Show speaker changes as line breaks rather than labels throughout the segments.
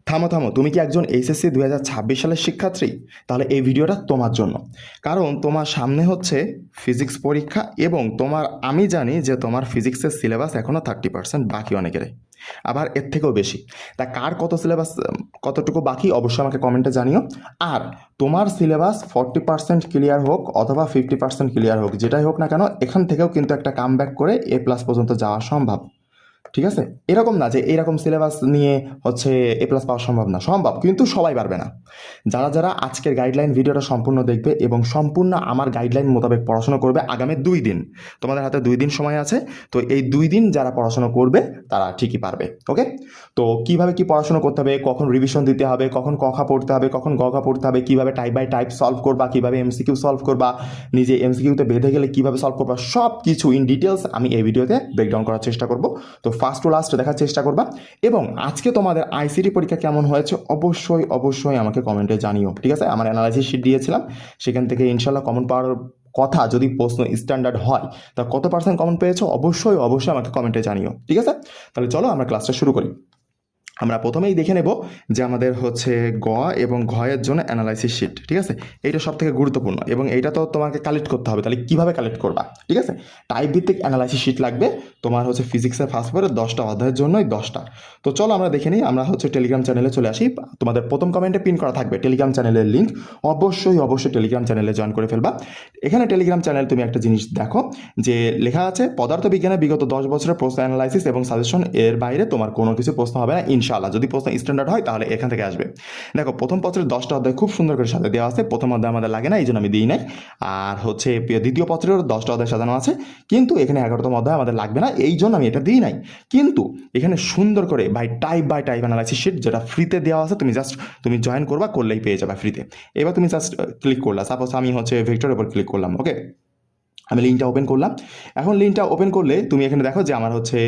থামো থামো, তুমি কি একজন এইচএসসি 2026 সালের শিক্ষার্থী? তাহলে এই ভিডিওটা তোমার জন্য। কারণ তোমার সামনে হচ্ছে ফিজিক্স পরীক্ষা, এবং আমি জানি যে তোমার ফিজিক্সের সিলেবাস এখনও 30% বাকি অনেকের, আবার এর থেকেও বেশি। তা কার কত সিলেবাস, কতটুকু বাকি অবশ্যই আমাকে কমেন্টে জানিও। আর তোমার সিলেবাস 40% ক্লিয়ার হোক অথবা 50% ক্লিয়ার হোক, যেটাই হোক না কেন, এখান থেকেও কিন্তু একটা কামব্যাক করে A+ পর্যন্ত যাওয়া সম্ভব। ঠিক আছে, এরকম না যে এইরকম সিলেবাস নিয়ে হচ্ছে A+ পাওয়া সম্ভব না, সম্ভব, কিন্তু সবাই পারবে না। যারা যারা আজকের গাইডলাইন ভিডিওটা সম্পূর্ণ দেখবে এবং সম্পূর্ণ আমার গাইডলাইন মোতাবেক পড়াশোনা করবে, আগামী 2 দিন, তোমাদের হাতে 2 দিন সময় আছে। তো এই 2 দিন যারা পড়াশোনা করবে তারা ঠিকই পারবে। ওকে, তো কিভাবে কি পড়াশোনা করতে হবে, কখন রিভিশন দিতে হবে, কখন কখা পড়তে হবে, কখন গঘা পড়তে হবে, কিভাবে টাইপ বাই টাইপ সলভ করবা, কিভাবে এমসিকিউ সলভ করবা, নিজে এমসিকিউতে বেঁধে গেলে কিভাবে সলভ করবা, সব কিছু ইন ডিটেলস আমি এই ভিডিওতে ব্রেকডাউন করার চেষ্টা করব। তো ফার্স্ট টু লাস্ট দেখার চেষ্টা করবা। এবং আজকে তোমাদের আইসিটি পরীক্ষা কেমন হয়েছে অবশ্যই অবশ্যই আমাকে কমেন্টে জানিও। ঠিক আছে, আমার অ্যানালাইসিস শিট দিয়েছিলাম, সেখান থেকে ইনশাল্লাহ কমন পাওয়ার কথা, যদি প্রশ্ন স্ট্যান্ডার্ড হয় তা কত পার্সেন্ট কমন পেয়েছো অবশ্যই অবশ্যই আমাকে কমেন্টে জানিও। ঠিক আছে, তাহলে চলো আমরা ক্লাসটা শুরু করি। আমরা প্রথমেই দেখে নেব যে আমাদের হচ্ছে গ এবং ঘয়ের জন্য অ্যানালাইসিস শিট। ঠিক আছে, এইটা সব থেকে গুরুত্বপূর্ণ এবং এইটা তো তোমাকে কালেক্ট করতে হবে। তাহলে কিভাবে কালেক্ট করবা? ঠিক আছে, টাইপ ভিত্তিক অ্যানালাইসিস শিট লাগবে তোমার হচ্ছে ফিজিক্সের ফার্স্ট পেপারের 10টা অধ্যায়ের জন্যই 10টা। তো চলো আমরা দেখে নিই। আমরা হচ্ছে টেলিগ্রাম চ্যানেলে চলে আসি। তোমাদের প্রথম কমেন্টে পিন করা থাকবে টেলিগ্রাম চ্যানেলের লিঙ্ক, অবশ্যই অবশ্যই টেলিগ্রাম চ্যানেলে জয়েন করে ফেলবা। এখানে টেলিগ্রাম চ্যানেল তুমি একটা জিনিস দেখো যে লেখা আছে পদার্থবিজ্ঞানে বিগত 10 বছরের প্রশ্ন অ্যানালাইসিস এবং সাজেশন, এর বাইরে তোমার কোনো কিছু প্রশ্ন হবে না ইনশাআল্লাহ। যদি প্রশ্ন স্ট্যান্ডার্ড হয় তাহলে এখান থেকে আসবে। দেখো প্রথম পত্রের 10টা অধ্যায় খুব সুন্দর করে সাজিয়ে দেওয়া আছে। প্রথম অধ্যায় আমাদের লাগে না, এই জন্য আমি দিই নাই। আর হচ্ছে দ্বিতীয় পত্রের 10টা অধ্যায় সাজানো আছে, কিন্তু এখানে 11তম অধ্যায় আমাদের লাগবে না, এই জন্য আমি এটা দিই নাই। কিন্তু এখানে সুন্দর করে বাই টাইপ অ্যানালাইসিস শিট যেটা ফ্রিতে দেওয়া আছে, তুমি জয়েন করবা, করলেই পেয়ে যাবে ফ্রিতে। এবার তুমি জাস্ট ক্লিক করলা, সাপোজ আমি হচ্ছে ভেক্টরের উপর ক্লিক করলাম। ওকে, আমি লিঙ্কটা ওপেন করলাম। এখন লিঙ্কটা ওপেন করলে তুমি এখানে দেখো যে আমার হচ্ছে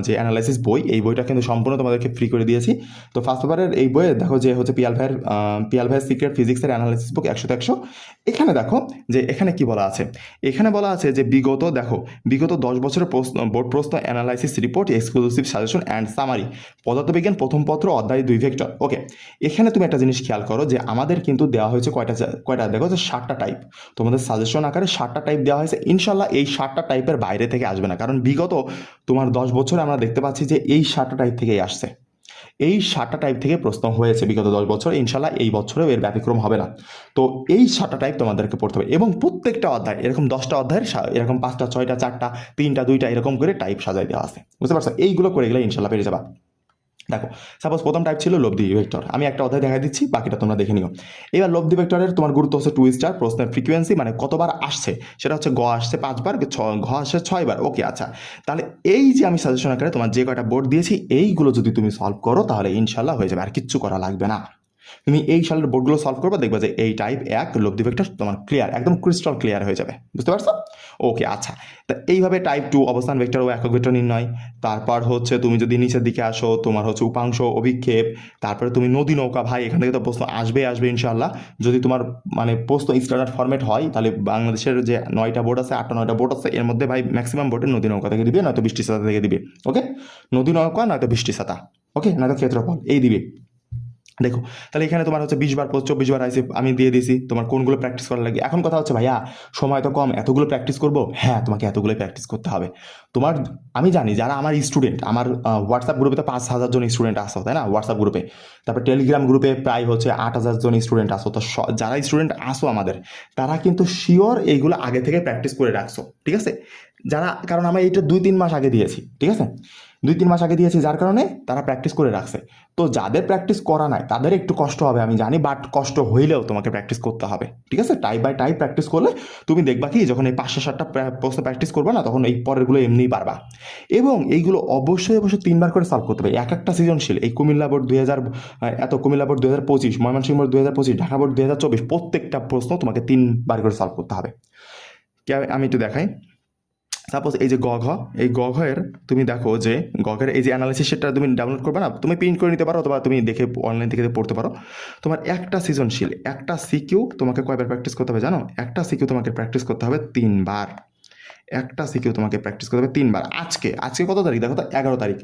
যে অ্যানালাইসিস বই, এই বইটা কিন্তু সম্পূর্ণ তোমাদেরকে ফ্রি করে দিয়েছি। তো ফার্স্ট পেপারের এই বইয়ে দেখো যে হচ্ছে পিয়াল ভাইয়ের সিক্রেট ফিজিক্সের অ্যানালাইসিস বুক 100-100। এখানে দেখো যে এখানে কি বলা আছে। এখানে বলা আছে যে বিগত 10 বছরের বোর্ড প্রশ্ন analysis report, exclusive suggestion and summary, পদার্থবিজ্ঞান প্রথম পত্র অধ্যায় 2 ভেক্টর। ওকে, এখানে তুমি একটা জিনিস খেয়াল করো যে আমাদের কিন্তু দেওয়া হয়েছে কয়টা দেখো যে 7টা টাইপ। তোমাদের সাজেশন আকারে 7টা টাইপ দেওয়া হয়েছে। ইনশাল্লাহ এই 7টা টাইপের বাইরে থেকে আসবে না, কারণ বিগত তোমার 10 বছরে আমরা দেখতে পাচ্ছি যে এই 7টা টাইপ থেকেই আসছে। এই 7টা টাইপ থেকে প্রশ্ন হয়েছে বিগত 10 বছর, ইনশাল্লাহ এই বছরেও এর ব্যতিক্রম হবে না। তো এই 7টা টাইপ তোমাদেরকে পড়তে হবে, এবং প্রত্যেকটা অধ্যায় এরকম 10টা অধ্যায়ের এরকম 5টা 6টা 4টা 3টা 2টা এরকম করে টাইপ সাজাই দেওয়া আছে। বুঝতে পারছো? এইগুলো করে গেলে ইনশাল্লাহ পেরে যাবা। দেখো সাপোজ প্রথম টাইপ ছিল লব্ধি ভেক্টর, আমি একটা অধ্যায় দেখা দিচ্ছি, বাকিটা তোমরা দেখে নিও। এবার লব্ধি ভেক্টরের তোমার গুরুত্ব হচ্ছে 2 স্টার, প্রশ্নের ফ্রিকোয়েন্সি মানে কতবার আসছে সেটা হচ্ছে গ আসছে 5বার, ঘ আসছে 6বার। ওকে, আচ্ছা, তাহলে এই যে আমি সাজেশন আকারে তোমার যে কয়টা বোর্ড দিয়েছি এইগুলো যদি তুমি সলভ করো তাহলে ইনশাল্লাহ হয়ে যাবে, আর কিচ্ছু করা লাগবে না। তুমি এই সালের বোর্ডগুলো সলভ করবে, দেখবে যে এই টাইপ 1 লব্ধি ভেক্টর তোমার ক্লিয়ার, একদম ক্রিস্টাল ক্লিয়ার হয়ে যাবে। বুঝতে পারছো? ওকে, আচ্ছা, তা এইভাবে টাইপ 2 অবস্থান ভেক্টর ও একক ভেক্টর নির্ণয়। তারপর হচ্ছে তুমি যদি নিচের দিকে আসো, তোমার হচ্ছে উপাংশ অভিক্ষেপ, তারপরে তুমি নদী নৌকা। ভাই এখান থেকে তো প্রশ্ন আসবে ইনশাল্লাহ। যদি তোমার মানে প্রশ্ন স্ট্যান্ডার্ড ফরম্যাট হয়, তাহলে বাংলাদেশের যে 9টা বোর্ড আছে, 8টা 9টা বোর্ড আছে, এর মধ্যে ভাই ম্যাক্সিমাম বোর্ডে নদী নৌকা থেকে দিবে, নয়তো বৃষ্টি ছাতা থেকে দিবে। ওকে, নদী নৌকা নয়তো বৃষ্টি ছাতা, ওকে, নয়তো ক্ষেত্রফল, এই দিবে। দেখো তাহলে এখানে তোমার হচ্ছে 20বার 24বার আইসে আমি দিয়ে দিয়েছি, তোমার কোনগুলো প্র্যাকটিস করা লাগে। এখন কথা হচ্ছে ভাইয়া সময় তো কম, এতগুলো প্র্যাকটিস করবো? হ্যাঁ, তোমাকে এতগুলোই প্র্যাকটিস করতে হবে। তোমার, আমি জানি যারা আমার স্টুডেন্ট, আমার হোয়াটসঅ্যাপ গ্রুপে তো 5,000 জন স্টুডেন্ট আসো, তাই না? হোয়াটসঅ্যাপ গ্রুপে, তারপর টেলিগ্রাম গ্রুপে প্রায় হচ্ছে 8,000 জন স্টুডেন্ট আসো। তো যারা স্টুডেন্ট আসো আমাদের, তারা কিন্তু শিওর এইগুলো আগে থেকে প্র্যাকটিস করে রাখছো। ঠিক আছে, যারা, কারণ আমরা এইটা 2-3 মাস আগে দিয়েছি। ঠিক আছে, 2-3 মাস আগে দিয়েছি, যার কারণে তারা প্র্যাকটিস করে রাখছে। তো যাদের প্র্যাকটিস করা নাই তাদের একটু কষ্ট হবে আমি জানি, বাট কষ্ট হইলেও তোমাকে প্র্যাকটিস করতে হবে। ঠিক আছে, টাইপ বাই টাইপ প্র্যাকটিস করলে তুমি দেখবা কি যখন এই 5-7টা প্রশ্ন প্র্যাকটিস করবে না, তখন এই পরেরগুলো এমনিই পারবা। এবং এইগুলো অবশ্যই অবশ্যই 3বার করে সলভ করতে হবে। একটা সৃজনশীল, এই Comilla board 2000, Comilla board 2025, Mymensingh board 2025, Dhaka board 2024, প্রত্যেকটা প্রশ্ন তোমাকে 3বার করে সলভ করতে হবে। আমি একটু দেখাই। সাপোজ এই যে এই এর তুমি দেখো যে এর এই যে অ্যানালাইসিস সেটটা তুমি ডাউনলোড করবে না, তুমি প্রিন্ট করে নিতে পারো অথবা তুমি দেখে অনলাইন থেকে পড়তে পারো। তোমার একটা সৃজনশীল, একটা সিকিউ তোমাকে কয়বার প্র্যাকটিস করতে হবে জানো? একটা সিকিউ তোমাকে প্র্যাকটিস করতে হবে 3বার। একটা সিকিউ তোমাকে প্র্যাকটিস করতে হবে 3 বার। আজকে আজকে কত তারিখ দেখো তো, 11 তারিখ।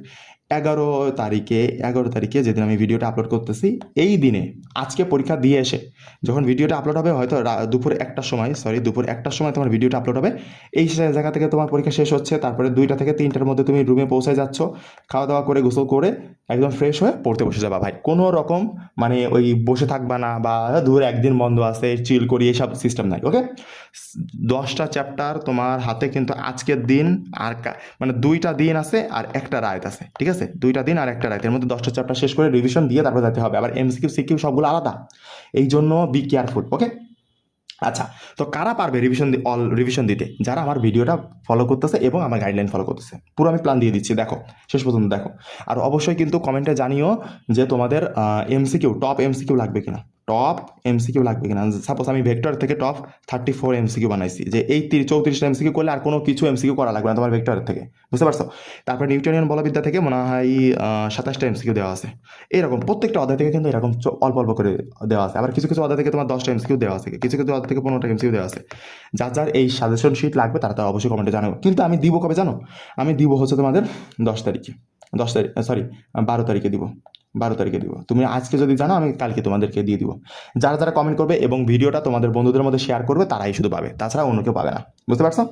11 তারিখে যেদিন আমি ভিডিওটা আপলোড করতেছি, এই দিনে আজকে পরীক্ষা দিয়ে এসে যখন ভিডিওটা আপলোড হবে, হয়তো দুপুর 1টার সময় তোমার ভিডিওটা আপলোড হবে। এই জায়গা থেকে তোমার পরীক্ষা শেষ হচ্ছে, তারপরে 2টা থেকে 3টার মধ্যে তুমি রুমে পৌঁছে যাচ্ছ, খাওয়া দাওয়া করে গোসল করে একদম ফ্রেশ হয়ে পড়তে বসে যাবা ভাই। কোনো রকম মানে ওই বসে থাকবা না বা দূরে একদিন বন্ধ আছে চিল করি, এইসব সিস্টেম নাই। ওকে, 10টা চ্যাপ্টার তোমার হাতে কিন্তু আজকের দিন আর মানে 2টা দিন আছে আর একটা রাত আছে, ঠিক আছে? 2টা দিন আর একটা রাত, এর মধ্যে 10টা চ্যাপ্টার শেষ করে রিভিশন দিয়ে তারপর যেতে হবে। আবার এমসিকিউ সিকিউ সবগুলো আলাদা, এই জন্য বি কেয়ারফুল। ওকে, আচ্ছা, তো কারা পারবে রিভিশন দিতে? যারা আমার ভিডিওটা ফলো করতেছে এবং আমার গাইডলাইন ফলো করতেছে। পুরো আমি প্ল্যান দিয়ে দিচ্ছি, দেখো শেষ পর্যন্ত দেখো। আর অবশ্যই কিন্তু কমেন্টে জানিও যে তোমাদের টপ এমসিকিউ লাগবে কিনা, টপ এমসিকিউ লাগবে কিনা। সাপোজ আমি ভেক্টর থেকে টপ 34 এমসিকিউ বানাইছি, যে এই 34টা এমসিকিউ করলে আর কোনো কিছু এমসিকিউ করা লাগবে না তোমার ভেক্টরের থেকে, বুঝতে পারছো? তারপরে নিউটনিয়ান বলবিদ্যা থেকে মনে হয় 27টা এমসিকিউ দেওয়া আছে। এরকম প্রত্যেকটা অধ্যায় থেকে কিন্তু এরকম অল্প অল্প করে দেওয়া আছে। আবার কিছু কিছু অধ্যায় থেকে তোমার 10টা এমসিকিউ দেওয়া আছে, কিছু কিছু অধ্যায় থেকে 15টা এমসিকিউ দেওয়া আছে। যার যার এই সাজেশন শিট লাগবে তারা তো অবশ্যই কমেন্টে জানাবো। কিন্তু আমি দিব কবে জানো? আমি দিব হচ্ছে তোমাদের 12 তারিখে দিব। 12 তারিখে দিব। তুমি আজকে যদি জানো, আমি কালকে তোমাদেরকে দিয়ে দিব। যারা যারা কমেন্ট করবে এবং ভিডিওটা তোমাদের বন্ধুদের মধ্যে শেয়ার করবে, তারাই শুধু পাবে, তাছাড়া অন্য কেউ পাবে না, বুঝতে পারছো?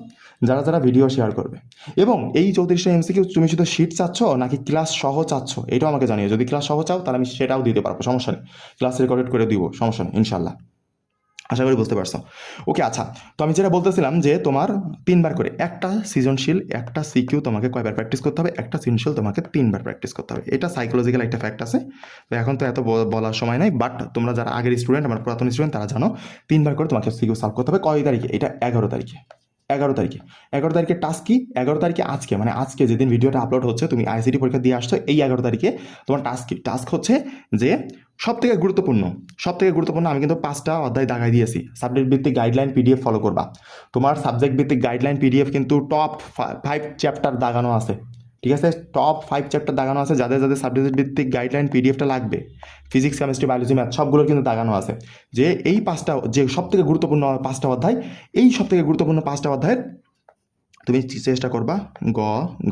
যারা যারা ভিডিও শেয়ার করবে। এবং এই 34টা এমসিকিউ তুমি শুধু শিট চাচ্ছ নাকি ক্লাস সহ চাচ্ছ, এটাও আমাকে জানিও। যদি ক্লাস সহ চাও তাহলে আমি সেটাও দিতে পারবো, সমস্যা নেই। ক্লাস রেকর্ডেড করে দিব, সমস্যা নেই, ইনশাল্লাহ। আশা করি বুঝতে পারছো। ওকে, আচ্ছা, তো আমি যেটা বলতেছিলাম যে তোমার 3বার করে একটা সৃজনশীল, একটা সিকিউ তোমাকে কয়বার প্র্যাকটিস করতে হবে, একটা সৃজনশীল তোমাকে 3বার প্র্যাকটিস করতে হবে। এটা সাইকোলজিক্যাল একটা ফ্যাক্ট আছে। তো এখন তো এত বলার সময় নাই, বাট তোমরা যারা আগের স্টুডেন্ট, আমার পুরাতন স্টুডেন্ট, তারা জানো 3বার করে তোমাকে সিকিউ সলভ করতে হবে। কয় তারিখে? এটা 11 তারিখে। 11 তারিখে টাস্ক কি? 11 তারিখে আজকে, মানে আজকে যেদিন ভিডিওটা আপলোড হচ্ছে, তুমি আইসিটি পরীক্ষা দিয়ে আসছো, এই 11 তারিখে তোমার টাস্ক কি? টাস্ক হচ্ছে যে সব থেকে গুরুত্বপূর্ণ আমি কিন্তু 5টা অধ্যায় দাগাই দিয়েছি। সাবজেক্ট ভিত্তিক গাইডলাইন পিডিএফ ফলো করবা। তোমার সাবজেক্ট ভিত্তিক গাইডলাইন পিডিএফ কিন্তু টপ 5 চ্যাপ্টার দাগানো আছে, ঠিক আছে? টপ 5 চ্যাপ্টার দাগানো আছে। যাদের যাদের সাবজেক্ট ভিত্তিক গাইডলাইন পিডিএফটা লাগবে, ফিজিক্স, কেমিস্ট্রি, বায়োলজি, ম্যাথ, সবগুলোর কিন্তু দাগানো আছে। যে এই 5টা, যে সব থেকে গুরুত্বপূর্ণ 5টা অধ্যায়, এই সব থেকে গুরুত্বপূর্ণ 5টা অধ্যায়ের তুমি চেষ্টা করবা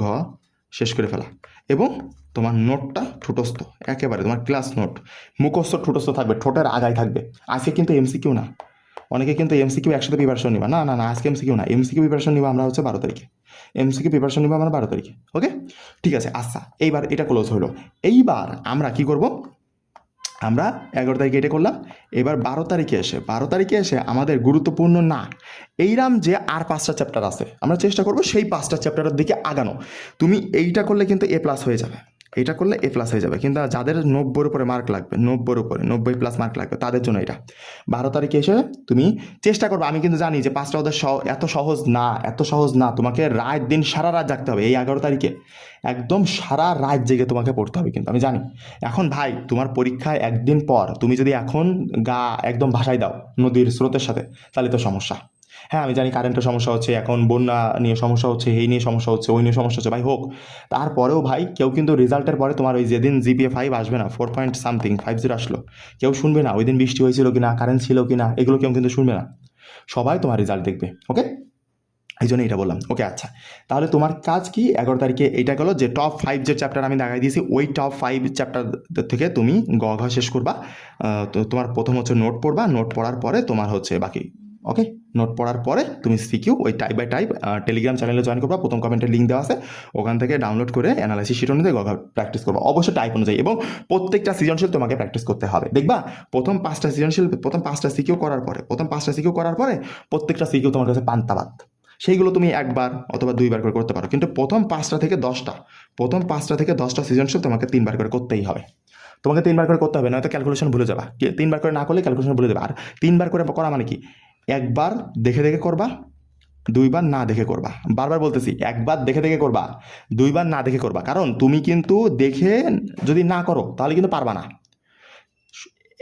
ঘ শেষ করে ফেলা। এবং তোমার নোটটা ঠোঁটস্থ, একেবারে তোমার ক্লাস নোট মুখস্থ ঠোঁটস্থ থাকবে, ঠোঁটের আগায় থাকবে। আজকে কিন্তু এমসিকিউ না, অনেকে কিন্তু এমসিকিউ একসাথে প্রিপারেশন নিবা না, আজকে এমসিকিউ না, এমসিকিউ প্রিপারেশন নিবা আমরা হচ্ছে 12 তারিখে। এমসিকিউ প্রিপারেশন নিবা আমরা 12 তারিখে। ওকে, ঠিক আছে। আচ্ছা, এইবার এটা ক্লোজ হলো। এইবার আমরা কি করব? আমরা 11 তারিখে এটা করলাম। এবার 12 তারিখে এসে আমাদের গুরুত্বপূর্ণ না এইরাম যে আর 5টা চ্যাপ্টার আছে, আমরা চেষ্টা করব সেই 5টা চ্যাপ্টারের দিকে আগানো। তুমি এইটা করলে কিন্তু A+ হয়ে যাবে, এটা করলে A+ হয়ে যাবে। কিন্তু যাদের 90-এর উপরে মার্ক লাগবে, 90+ মার্ক লাগবে, তাদের জন্য এটা 12 তারিখে এসে তুমি চেষ্টা করবে। আমি কিন্তু জানি যে 5টা ওদের এত সহজ না। তোমাকে সারা রাত জাগতে হবে এই 11 তারিখে, একদম সারা রাত জেগে তোমাকে পড়তে হবে, কিন্তু আমি জানি। এখন ভাই, তোমার পরীক্ষায় একদিন পর তুমি যদি এখন গা একদম ভাসাই দাও নদীর স্রোতের সাথে, তাহলে তো সমস্যা। হ্যাঁ, আমি জানি কারেন্টের সমস্যা হচ্ছে, এখন বন্যা নিয়ে সমস্যা হচ্ছে, এই নিয়ে সমস্যা হচ্ছে, ওই নিয়ে সমস্যা হচ্ছে, ভাই হোক। তারপরেও ভাই, কেউ কিন্তু রেজাল্টের পরে তোমার ওই যেদিন জিপিএ 5 আসবে না, 4.something 50 আসলো, কেউ শুনবে না ওই দিন বৃষ্টি হয়েছিল কিনা, কারেন্ট ছিল কিনা, এগুলো কেউ কিন্তু শুনবে না। সবাই তোমার রেজাল্ট দেখবে। ওকে, এই জন্য এটা বললাম। ওকে, আচ্ছা, তাহলে তোমার কাজ কি? 11 তারিখে এইটা গেলো যে টপ 5 যে চ্যাপ্টার আমি দেখাই দিয়েছি, ওই টপ 5 চ্যাপ্টার থেকে তুমি ঘ শেষ করবা। তো তোমার প্রথম হচ্ছে নোট পড়বা, নোট পড়ার পরে তোমার হচ্ছে বাকি। ওকে, নোট পড়ার পরে তুমি সিকিউ ওই টাইপ বাই টাইপ টেলিগ্রাম চ্যানেলে জয়েন করবা, প্রথম কমেন্টের লিঙ্ক দেওয়া আছে, ওখান থেকে ডাউনলোড করে অ্যানালাইসিস শিট অনুযায়ী প্র্যাকটিস করবা, অবশ্যই টাইপ অনুযায়ী। এবং প্রত্যেকটা সৃজনশীল তোমাকে প্র্যাকটিস করতে হবে। দেখবা প্রথম 5টা সিকিউ করার পরে প্রত্যেকটা সিকিউ তোমার কাছে পান্তাবাদ। সেইগুলো তুমি 1বার অথবা 2বার করে করতে পারো, কিন্তু প্রথম 5টা থেকে 10টা সৃজনশীল তোমাকে 3বার করে করতেই হবে। তোমাকে 3বার করে করতে হবে, নয়তো ক্যালকুলেশন ভুলে যাবা। 3বার করে না করলে ক্যালকুলেশন ভুলে যাবে। আর 3বার করে করা মানে কি? 1বার দেখে দেখে করবা, 2বার না দেখে করবা। বারবার বলতেছি, 1বার দেখে দেখে করবা, 2বার না দেখে করবা। কারণ তুমি কিন্তু দেখে যদি না করো তাহলে কিন্তু পারবা না।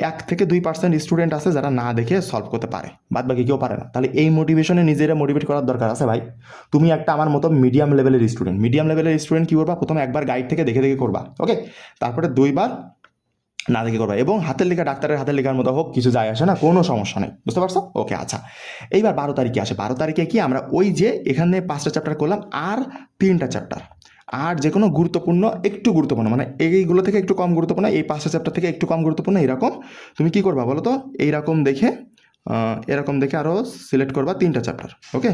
1 থেকে 2% স্টুডেন্ট আছে যারা না দেখে সলভ করতে পারে, বাদ বাকি কেউ পারে না। তাহলে এই মোটিভেশনে নিজেরা মোটিভেট করার দরকার আছে ভাই। তুমি একটা আমার মতো মিডিয়াম লেভেলের স্টুডেন্ট কি করবা? প্রথমে 1বার গাইড থেকে দেখে দেখে করবা। ওকে, তারপরে 2বার না দেখে করবা, এবং হাতের লেখা ডাক্তারের হাতের লেখার মতো হোক, কিছু যায় আসে না, কোনো সমস্যা নেই, বুঝতে পারছো? ওকে আচ্ছা, এইবার 12 তারিখে আসে। 12 তারিখে কি আমরা ওই যে এখানে 5টা চ্যাপ্টার করলাম আর 3টা চ্যাপ্টার, আর যে কোনো গুরুত্বপূর্ণ, একটু গুরুত্বপূর্ণ মানে এইগুলো থেকে একটু কম গুরুত্বপূর্ণ, এই 5টা চ্যাপ্টার থেকে একটু কম গুরুত্বপূর্ণ, এরকম তুমি কি করবা বলো তো? এইরকম দেখে এরকম দেখে আরও সিলেক্ট করবা 3টা চ্যাপ্টার। ওকে,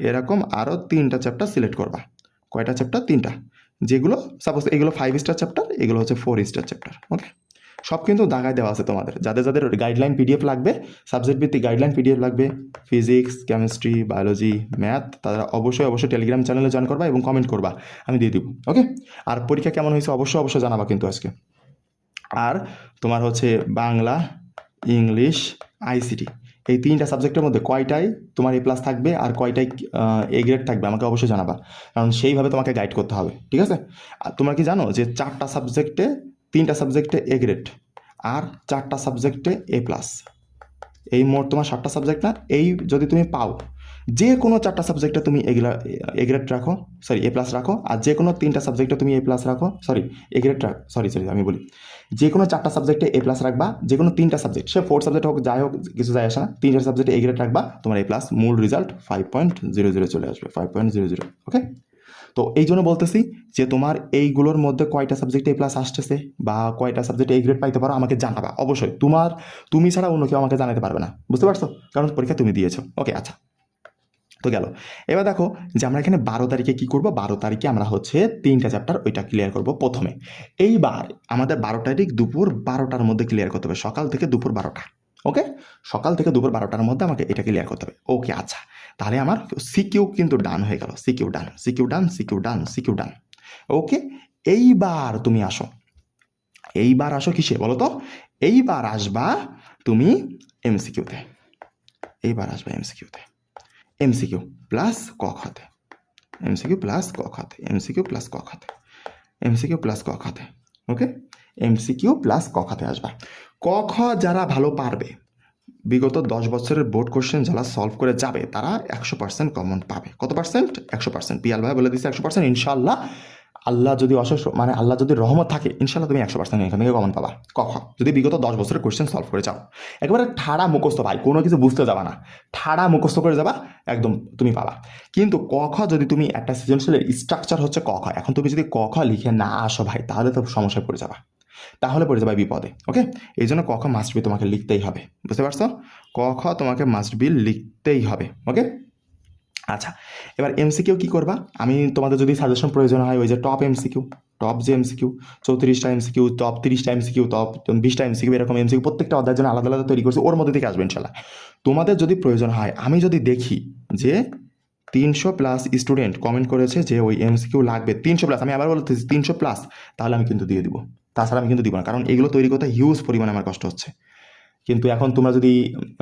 এরকম আরও 3টা চ্যাপ্টার সিলেক্ট করবা। কয়টা চ্যাপ্টার? 3টা। যেগুলো সাপোজ এগুলো 5 স্টার চ্যাপ্টার, এগুলো হচ্ছে 4 স্টার চ্যাপ্টার। ওকে, সব কিন্তু দাগায় দেওয়া আছে তোমাদের। যাদের যাদের গাইডলাইন পিডিএফ লাগবে, সাবজেক্ট ভিত্তিক গাইডলাইন পিডিএফ লাগবে, ফিজিক্স, কেমিস্ট্রি, বায়োলজি, ম্যাথ, তারা অবশ্যই টেলিগ্রাম চ্যানেলে জয়েন করবা এবং কমেন্ট করবা, আমি দিয়ে দিব। ওকে, আর পরীক্ষা কেমন হয়েছে অবশ্যই জানাবা কিন্তু আজকে। আর তোমার হচ্ছে বাংলা, ইংলিশ, আইসিটি, এই 3টা সাবজেক্টের মধ্যে কয়টায় তোমার এ প্লাস থাকবে আর কয়টায় এ গ্রেড থাকবে আমাকে অবশ্যই জানাবা, কারণ সেইভাবে তোমাকে গাইড করতে হবে, ঠিক আছে? আর তোমরা কি জানো যে 4টা সাবজেক্টে, 3টা সাবজেক্টে এ গ্রেড আর 4টা সাবজেক্টে এ প্লাস, এই মোট তোমার 7টা সাবজেক্ট না? এই যদি তুমি পাও, যে কোনো 4টা সাবজেক্টে তুমি এ গ্রেড রাখো, সরি এ প্লাস রাখো, আর যে কোনো 3টা সাবজেক্টে তুমি এ প্লাস রাখো, সরি এ গ্রেড রাখো, সরি আমি বলি, যে কোনো 4টা সাবজেক্টে এ প্লাস রাখবা, যে কোনো 3টা সাবজেক্ট, সে 4 সাবজেক্ট হোক যাই হোক, কিছু যায় আসে না, 3টা সাবজেক্টে এ গ্রেড রাখবা, তোমার এ প্লাস, মূল রেজাল্ট 5.00 চলে আসবে, 5.00। ওকে, তো এই জন্য বলতেছি যে তোমার এইগুলোর মধ্যে কয়টা সাবজেক্টে এ প্লাস আসতেছে বা কয়টা সাবজেক্টে এ গ্রেড পাইতে পারো আমাকে জানাবা অবশ্যই। তুমি ছাড়া অন্য কেউ আমাকে জানাতে পারবে না, বুঝতে পারছো? কারণ পরীক্ষা তুমি দিয়েছো। ওকে আচ্ছা, তো গেল। এবার দেখো যে আমরা এখানে 12 তারিখে কি করব। 12 তারিখে আমরা হচ্ছে 3টা চ্যাপ্টার ওইটা ক্লিয়ার করব প্রথমে। এইবার আমাদের 12 তারিখ দুপুর 12টার মধ্যে ক্লিয়ার করতে হবে, সকাল থেকে দুপুর 12টা। ওকে, সকাল থেকে দুপুর 12টার মধ্যে আমাকে এটা ক্লিয়ার করতে হবে। ওকে আচ্ছা, তাহলে আমার সিকিউ কিন্তু ডান হয়ে গেল, সিকিউ ডান। ওকে, এইবার তুমি আসো, এইবার আসো কিসে বলো তো? এইবার আসবা তুমি এমসিকিউতে, এইবার আসবা এমসিকিউতে, এমসিকিউ প্লাস ক খাতে, এমসিকিউ প্লাস ক খাতে, এমসিকিউ প্লাস ক খাতে, এমসিকিউ প্লাস ক খাতে। ওকে, এমসিকিউ প্লাস ক খাতে আসবা। ক খ যারা ভালো পারবে, বিগত 10 বছরের বোর্ড কোশ্চেন যারা সলভ করে যাবে, তারা 100% কমন পাবে। কত পার্সেন্ট? 100%। পিয়াল ভাই বলে দিচ্ছে 100%। ইনশাল্লাহ, আল্লাহ যদি মানে আল্লাহ যদি রহমত থাকে, ইনশাল্লাহ তুমি 100% এখান থেকে কমন পাবা। ক খ যদি বিগত 10 বছরের কোশ্চেন সলভ করে যাও, একেবারে ঠাড়া মুখস্থ ভাই, কোনো কিছু বুঝতে যাবা না, ঠাড়া মুখস্থ করে যাবা, একদম তুমি পাবা। কিন্তু ক খ যদি তুমি একটা সৃজনশীলের স্ট্রাকচার হচ্ছে ক খ, এখন তুমি যদি ক খ লিখে না আসো ভাই, তাহলে তো সমস্যায় পড়ে যাবা, তাহলে পড়ে যাবে বিপদে। ওকে, এই জন্য ক খ মাস্ট বি তোমাকে লিখতেই হবে, বুঝতে পারছো? ক খ তোমাকে মাস্ট বি লিখতেই হবে। ওকে আচ্ছা, এবার এমসিকিউ কি করবা? আমি তোমাদের যদি সাজেশন প্রয়োজন হয়, ওই যে টপ এমসিকিউ, টপ যে এমসিকিউ 34টা এমসিকিউ, টপ 30টা এমসিকিউ, টপ 20টা এমসিকিউ, এরকম এমসিকিউ প্রত্যেকটা অধ্যায়ের জন্য আলাদা আলাদা তৈরি করছি, ওর মধ্যে থেকে আসবে ইনশাল্লাহ। তোমাদের যদি প্রয়োজন হয়, আমি যদি দেখি যে 300+ স্টুডেন্ট কমেন্ট করেছে যে ওই এমসিকিউ লাগবে 300+, আমি আবার বলতেছি 300+, তাহলে আমি কিন্তু দিয়ে দিব, তাছাড়া আমি কিন্তু দিব না, কারণ এগুলো তৈরি করতে হিউজ পরিমাণে আমার কষ্ট হচ্ছে। কিন্তু এখন তোমরা যদি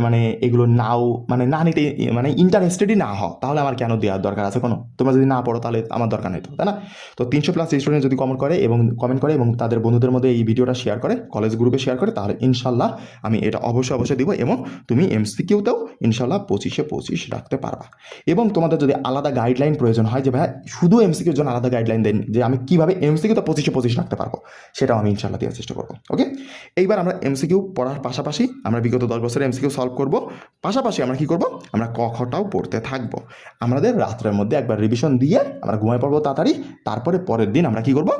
মানে এগুলো নাও, মানে না নিতে, মানে ইন্টারেস্টেডই না হও, তাহলে আমার কেন দেওয়ার দরকার আছে কোনো? তোমরা যদি না পড়ো তাহলে আমার দরকার নেই তো, তাই না? তো 300+ স্টুডেন্ট যদি কমেন্ট করে এবং তাদের বন্ধুদের মধ্যে এই ভিডিওটা শেয়ার করে, কলেজ গ্রুপে শেয়ার করে, তাহলে ইনশাল্লাহ আমি এটা অবশ্যই দিব, এবং তুমি এমসিকিউতেও ইনশাল্লাহ 25-25 রাখতে পারবা। এবং তোমাদের যদি আলাদা গাইডলাইন প্রয়োজন হয় যে ভাই শুধু এমসিকিউর জন্য আলাদা গাইডলাইন দেন, যে আমি কীভাবে এমসিকিউতে 25-25 রাখতে পারবো, সেটাও আমি ইনশাল্লাহ দেওয়ার চেষ্টা করবো। ওকে, এইবার আমরা এমসিকিউ পড়ার পাশাপাশি আমরা বিগত 10 বছরের এমসিকিউ সলভ করব, পাশাপাশি আমরা কি করব, আমরা ক খটাও পড়তে থাকবো। আমাদের রাত্রের মধ্যে একবার রিভিশন দিয়ে আমরা ঘুমায় পড়বো তাড়াতাড়ি, তারপরে পরের দিন আমরা কি করব,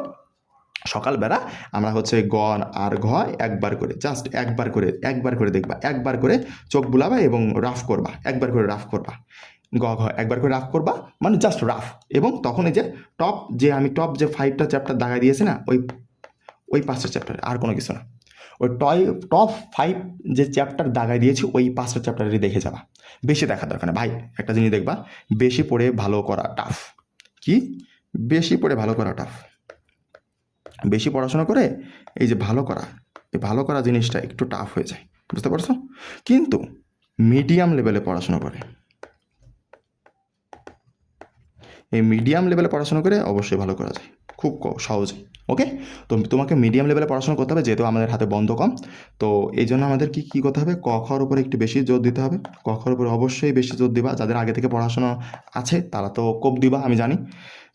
সকালবেলা আমরা হচ্ছে গ আর ঘ একবার করে, জাস্ট একবার করে দেখবা, একবার করে চোখ বুলাবা এবং রাফ করবা, একবার করে রাফ করবা, গ ঘ একবার করে রাফ করবা, মানে জাস্ট রাফ। এবং তখন এই যে আমি টপ যে 5টা চ্যাপ্টার দাগাই দিয়েছি না, ওই 5টা চ্যাপ্টার, আর কোনো কিছু না, ওই টপ 5 যে চ্যাপ্টার দাগাই দিয়েছি ওই 5টা চ্যাপ্টারই দেখে যাবা, বেশি দেখার দরকার নেই ভাই। একটা জিনিস দেখবা, বেশি পড়ে ভালো করা টাফ। কি? বেশি পড়ে ভালো করা টাফ। বেশি পড়াশোনা করে এই যে ভালো করা জিনিসটা একটু টাফ হয়ে যায়, বুঝতে পারছো? কিন্তু মিডিয়াম লেভেলে পড়াশোনা করে, এই মিডিয়াম লেভেলে পড়াশোনা করে অবশ্যই ভালো করা যায়, খুব সহজে। ওকে, তো তোমাকে মিডিয়াম লেভেলে পড়াশোনা করতে হবে, যেহেতু আমাদের হাতে বন্ধ কম, তো এই জন্য আমাদের কী করতে হবে, ক খর উপরে একটু বেশি জোর দিতে হবে। ক খর উপরে অবশ্যই বেশি জোর দিবা, যাদের আগে থেকে পড়াশোনা আছে তারা তো কোপ দিবা, আমি জানি।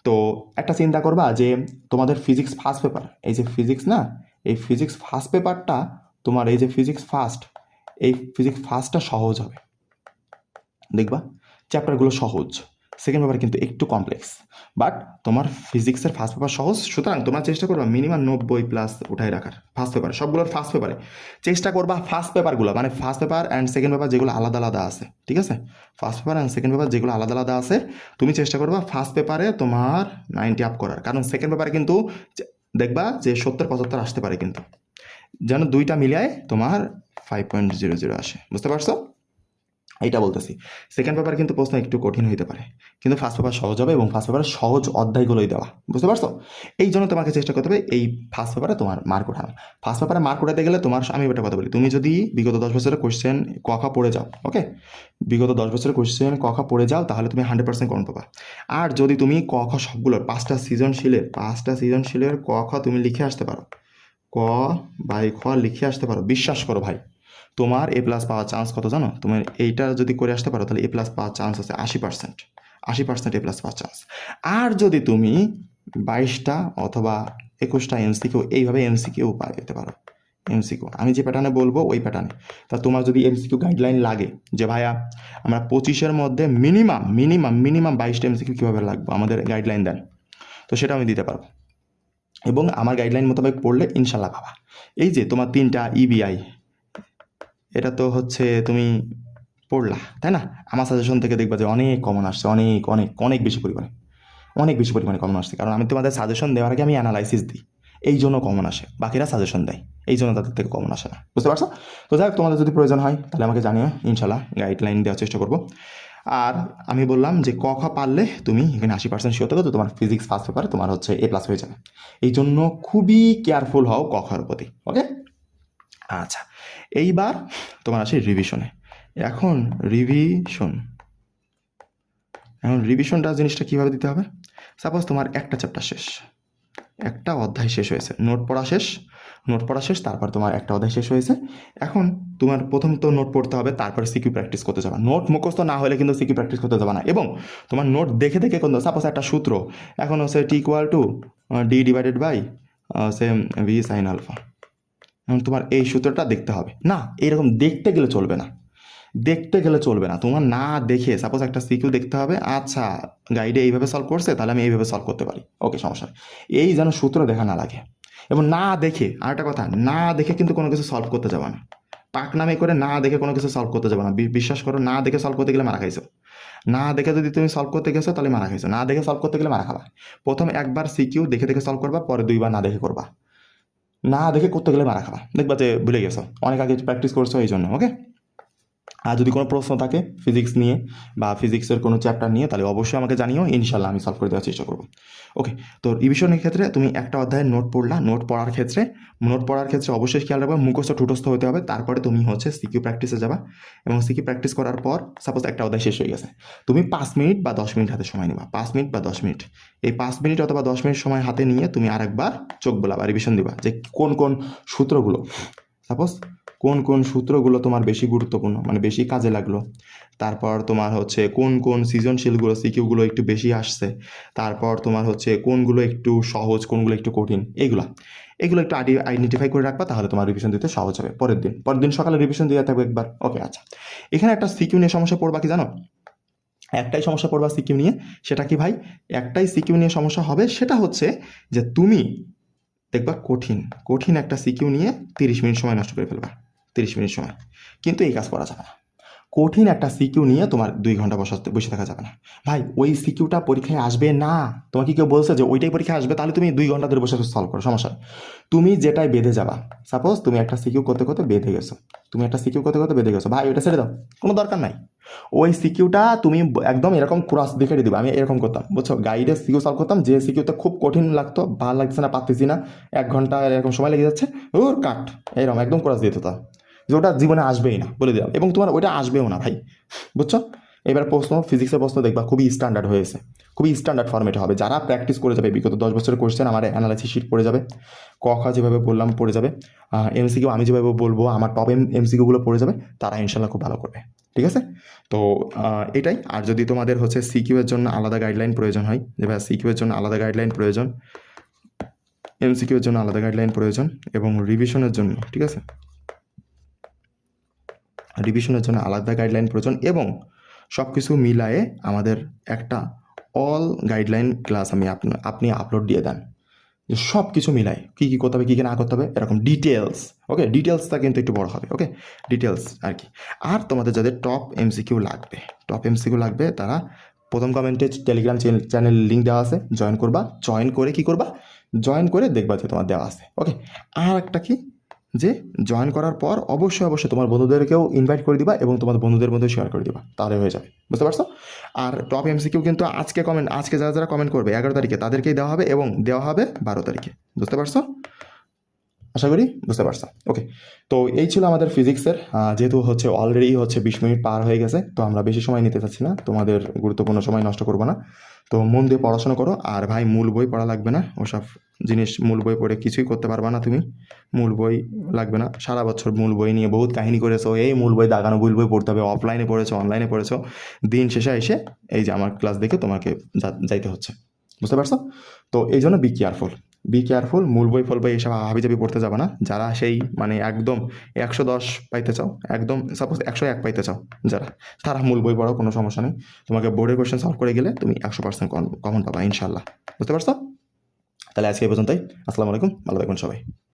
তো একটা চিন্তা করবা যে তোমাদের ফিজিক্স ফার্স্ট পেপার, এই যে ফিজিক্স না, এই ফিজিক্স ফার্স্ট পেপারটা তোমার এই যে ফিজিক্স ফার্স্টটা সহজ হবে, দেখবা চ্যাপ্টারগুলো সহজ। সেকেন্ড পেপার কিন্তু একটু কমপ্লেক্স, বাট তোমার ফিজিক্সের ফার্স্ট পেপার সহজ, সুতরাং তোমরা চেষ্টা করবা মিনিমাম 90+ উঠাই রাখার ফার্স্ট পেপারে, সবগুলোর ফার্স্ট পেপারে চেষ্টা করবা। ফার্স্ট পেপারগুলো মানে first paper and second paper যেগুলো আলাদা আলাদা আছে, ঠিক আছে, first paper and second paper যেগুলো আলাদা আলাদা আছে, তুমি চেষ্টা করবা ফার্স্ট পেপারে তোমার 90 আপ করার, কারণ সেকেন্ড পেপারে কিন্তু দেখবা যে 70-75 আসতে পারে, কিন্তু যেন দুইটা মিলিয়ে তোমার 5.00 আসে, বুঝতে পারছো? এইটা বলতেছি। সেকেন্ড পেপার কিন্তু প্রশ্ন একটু কঠিন হইতে পারে, কিন্তু ফার্স্ট পেপার সহজ হবে এবং ফার্স্ট পেপারে সহজ অধ্যায়গুলোই দেওয়া, বুঝতে পারছো? এই জন্য তোমাকে চেষ্টা করতে হবে এই ফার্স্ট পেপারে তোমার মার্ক ওঠানো। ফার্স্ট পেপারে মার্ক উঠাতে গেলে তোমার, আমি একটা কথা বলি, তুমি যদি বিগত 10 বছরের কোশ্চেন ক খ পড়ে যাও, ওকে, বিগত 10 বছরের কোশ্চেন ক খ পড়ে যাও, তাহলে তুমি 100% কমন পাবা। আর যদি তুমি ক খ সবগুলোর 5টা সৃজনশীলের ক খ তুমি লিখে আসতে পারো, ক বাই খ লিখে আসতে পারো, বিশ্বাস করো ভাই, তোমার A+ পাওয়ার চান্স কত জানো? তোমার এইটা যদি করে আসতে পারো তাহলে A+ পাওয়ার চান্স আছে 80%, A+ পাওয়ার চান্স। আর যদি তুমি 22টা অথবা 21টা MCQ এইভাবে MCQ পেতে পারো, MCQ আমি যে প্যাটার্নে বলবো ওই প্যাটার্নে, তা তোমার যদি MCQ গাইডলাইন লাগে যে ভাইয়া আমরা 25-এর মধ্যে মিনিমাম 22টা MCQ কীভাবে লাগবে আমাদের গাইডলাইন দেন, তো সেটা আমি দিতে পারবো, এবং আমার গাইডলাইন মোতাবেক পড়লে ইনশাল্লাহ পাবা। এই যে তোমার 3টা EBI, এটা তো হচ্ছে তুমি পড়লা, তাই না? আমার সাজেশন থেকে দেখবা যে অনেক কমন আসছে, অনেক বেশি পরিমাণে কমন আসছে, কারণ আমি তোমাদের সাজেশন দেওয়ার আগে আমি অ্যানালাইসিস দিই, এই জন্য কমন আসে। বাকিরা সাজেশন দেয়, এই জন্য তাদের থেকে কমন আসে না, বুঝতে পারছো? তো যাই হোক, তোমাদের যদি প্রয়োজন হয় তাহলে আমাকে জানিও, ইনশাল্লাহ গাইডলাইন দেওয়ার চেষ্টা করবো। আর আমি বললাম যে ক খ পারলে তুমি এখানে 80% শিওর থাকো তো তোমার ফিজিক্স ফার্স্ট পেপারে তোমার হচ্ছে A+ হয়ে যাবে। এই জন্য খুবই কেয়ারফুল হও ক খর প্রতি, ওকে? আচ্ছা, এইবার তোমার আসে রিভিশনে। এখন রিভিশনটা জিনিসটা কীভাবে দিতে হবে? সাপোজ তোমার একটা চ্যাপ্টার শেষ, একটা অধ্যায় শেষ হয়েছে, নোট পড়া শেষ, তারপর তোমার একটা অধ্যায় শেষ হয়েছে। এখন তোমার প্রথম তো নোট পড়তে হবে, তারপর সিকিউ প্র্যাকটিস করতে যাবা। নোট মুখস্থ না হলে কিন্তু সিকিউ প্র্যাকটিস করতে যাবা না, এবং তোমার নোট দেখে কিন্তু সাপোজ একটা সূত্র এখন হচ্ছে T=D/V sin α, তোমার এই সূত্রটা দেখতে হবে না, এইরকম দেখতে গেলে চলবে না, তোমার না দেখে সাপোজ একটা সিকিউ দেখতে হবে, আচ্ছা গাইডে এইভাবে সলভ করছে তাহলে আমি এইভাবে সলভ করতে পারি, ওকে সমস্যা নেই, এই যেন সূত্র দেখা না লাগে। এবং না দেখে, আরেকটা কথা, না দেখে কিন্তু কোনো কিছু সলভ করতে যাবে না, পাক নামে করে না দেখে কোনো কিছু সলভ করতে যাবে না, বিশ্বাস করো, না দেখে সলভ করতে গেলে মারা খাইছো, না দেখে যদি তুমি সলভ করতে গেছো তাহলে মারা খাইছো, না দেখে সলভ করতে গেলে মারা খাবা। প্রথম একবার সিকিউ দেখে সলভ করবা, পরে 2বার না দেখে করবা, না দেখে করতে গেলে মারা খাবা, দেখবা যে ভুলে গেছো, অনেক আগে প্র্যাকটিস করছো এই জন্য, ওকে? আর যদি কোনো প্রশ্ন থাকে ফিজিক্স নিয়ে বা ফিজিক্সের কোনো চ্যাপ্টার নিয়ে, তাহলে অবশ্যই আমাকে জানিও, ইনশাল্লাহ আমি সলভ করে দেওয়ার চেষ্টা করবো, ওকে? তো রিভিশনের ক্ষেত্রে তুমি একটা অধ্যায়ের নোট পড়ার ক্ষেত্রে অবশ্যই খেয়াল রাখবে মুখস্থ ঠুটস্থ হতে হবে, তারপরে তুমি হচ্ছে সিকিউ প্র্যাকটিসে যাবা, এবং সিকিউ প্র্যাকটিস করার পর সাপোজ একটা অধ্যায় শেষ হয়ে গেছে, তুমি 5 মিনিট বা 10 মিনিট হাতে সময় নেবা, 5 মিনিট বা 10 মিনিট, এই 5 মিনিট অথবা 10 মিনিট সময় হাতে নিয়ে তুমি আরেকবার চোখ বোলা বা রিভিশন দিবা যে কোন সূত্রগুলো, সাপোজ কোন সূত্রগুলো তোমার বেশি গুরুত্বপূর্ণ, মানে বেশি কাজে লাগলো, তারপর তোমার হচ্ছে কোন সৃজনশীলগুলো সিকিউগুলো একটু বেশি আসছে, তারপর তোমার হচ্ছে কোনগুলো একটু সহজ, কোনগুলো একটু কঠিন, এগুলো একটু আইডেন্টিফাই করে রাখবা, তাহলে তোমার রিভিশন দিতে সহজ হবে। পরের দিন সকালে রিভিশন দিয়ে থাকবে একবার, ওকে? আচ্ছা, এখানে একটা সিকিউ নিয়ে সমস্যা পড়বা কি জানো? একটাই সমস্যা পড়বা সিকিউ নিয়ে, সেটা কি ভাই? একটাই সিকিউ নিয়ে সমস্যা হবে, সেটা হচ্ছে যে তুমি দেখবা কঠিন একটা সিকিউ নিয়ে 30 মিনিট সময় নষ্ট করে ফেলবা, 30 মিনিট সময়, কিন্তু এই কাজ করা যাবে না। কঠিন একটা সিকিউ নিয়ে তোমার 2 ঘন্টা বসে থাকা যাবে না ভাই, ওই সিকিউটা পরীক্ষায় আসবে না, তোমাকে কেউ বলছে যে ওইটাই পরীক্ষায় আসবে, তাহলে তুমি 2 ঘন্টা ধরে বসে সলভ করো, সমস্যা নেই। তুমি যেটাই বেঁধে যাবা, সাপোজ তুমি একটা সিকিউ করতে বেঁধে গেছো, ভাই ওইটা ছেড়ে দাও, কোনো দরকার নাই, ওই সিকিউটা তুমি একদম এরকম ক্রস দেখে দিবা। আমি এরকম করতাম, বুঝছো, গাইডে সিকিউ সলভ করতাম, যে সিকিউতে খুব কঠিন লাগতো, ভালো লাগছে না, পারতেছি না, 1 ঘন্টা এরকম সময় লেগে যাচ্ছে, ওর কাট, এরকম একদম ক্রস দিয়ে দিতাম, যে ওটা জীবনে আসবেই না বলে দিলাম, এবং তোমার ওইটা আসবেও না ভাই, বুঝছো? এবার ফিজিক্সের প্রশ্ন দেখবা খুবই স্ট্যান্ডার্ড হয়েছে, খুবই স্ট্যান্ডার্ড ফর্মেটে হবে, যারা প্র্যাকটিস করে যাবে, বিগত 10 বছরের কোশ্চেন আমার অ্যানালাইসিস শিট পড়ে যাবে, ক খ যেভাবে বললাম পড়ে যাবে, MCQ আমি যেভাবে বলবো আমার টপ MCQগুলো পড়ে যাবে, তারা ইনশাল্লাহ খুব ভালো করবে, ঠিক আছে? তো এটাই। আর যদি তোমাদের হচ্ছে সিকিউ এর জন্য আলাদা গাইডলাইন প্রয়োজন হয়, যে ভাই সিকিউ এর জন্য আলাদা গাইডলাইন প্রয়োজন, এমসিকিউ এর জন্য আলাদা গাইডলাইন প্রয়োজন এবং রিভিশনের জন্য, ঠিক আছে, রিভিশনের জন্য আলাদা গাইডলাইন প্রয়োজন এবং সব কিছু মিলায়ে আমাদের একটা অল গাইডলাইন ক্লাস আপনি আপলোড দিয়ে দেন, যে সব কিছু মিলাই কী কী করতে হবে কী কী না করতে হবে এরকম ডিটেলস। ওকে, ডিটেলসটা কিন্তু একটু বড় হবে। ওকে, ডিটেলস আর কি। আর তোমাদের যাদের টপ এমসিকিউ লাগবে তারা প্রথম কমেন্টে টেলিগ্রাম চ্যানেল লিঙ্ক দেওয়া আছে, জয়েন করবা। জয়েন করে দেখবা যে তোমার দেওয়া আছে। ওকে, আর একটা কি, যে জয়েন করার পর অবশ্যই তোমার বন্ধুদেরকেও ইনভাইট করে দিবা এবং তোমার বন্ধুদের মধ্যে শেয়ার করে দিবা, তাহলে হয়ে যাবে। বুঝতে পারছো? আর টপ এমসিকিউ কিন্তু আজকে যারা কমেন্ট করবে 11 তারিখে তাদেরকেই দেওয়া হবে এবং দেওয়া হবে 12 তারিখে। বুঝতে পারছো? আশা করি বুঝতে পারছো। ওকে, তো এই ছিল আমাদের ফিজিক্সের। যেহেতু অলরেডি 20 মিনিট পার হয়ে গেছে, তো আমরা বেশি সময় নিতে চাচ্ছি না, তোমাদের গুরুত্বপূর্ণ সময় নষ্ট করবো না। তো মন দিয়ে পড়াশোনা করো। আর ভাই, মূল বই পড়া লাগবে না, ওসব জিনিস মূল বই পড়ে কিছুই করতে পারবা না তুমি। মূল বই লাগবে না। সারা বছর মূল বই নিয়ে বহুত কাহিনী করেছো, এই মূল বই দাগানো, মূল বই পড়তে হবে, অফলাইনে পড়েছো, অনলাইনে পড়েছো, দিন শেষে এসে এই যে আমার ক্লাস দেখে তোমাকে যাইতে হচ্ছে। বুঝতে পারছো? তো এই জন্য বি কেয়ারফুল। মূল বই ফল বই এসব হাবিজাবি পড়তে যাবে না। যারা সেই একদম 110 পাইতে চাও, একদম সাপোজ 101 পাইতে চাও, তারা মূল বই পড়াও, কোনো সমস্যা নেই। তোমাকে বোর্ডের কোয়েশ্চেন সলভ করে গেলে তুমি 100% কমন পাবা ইনশাল্লাহ। বুঝতে পারছো? তাহলে আজকে এই পর্যন্তই। আসসালামু আলাইকুম, ভালো থাকবেন সবাই।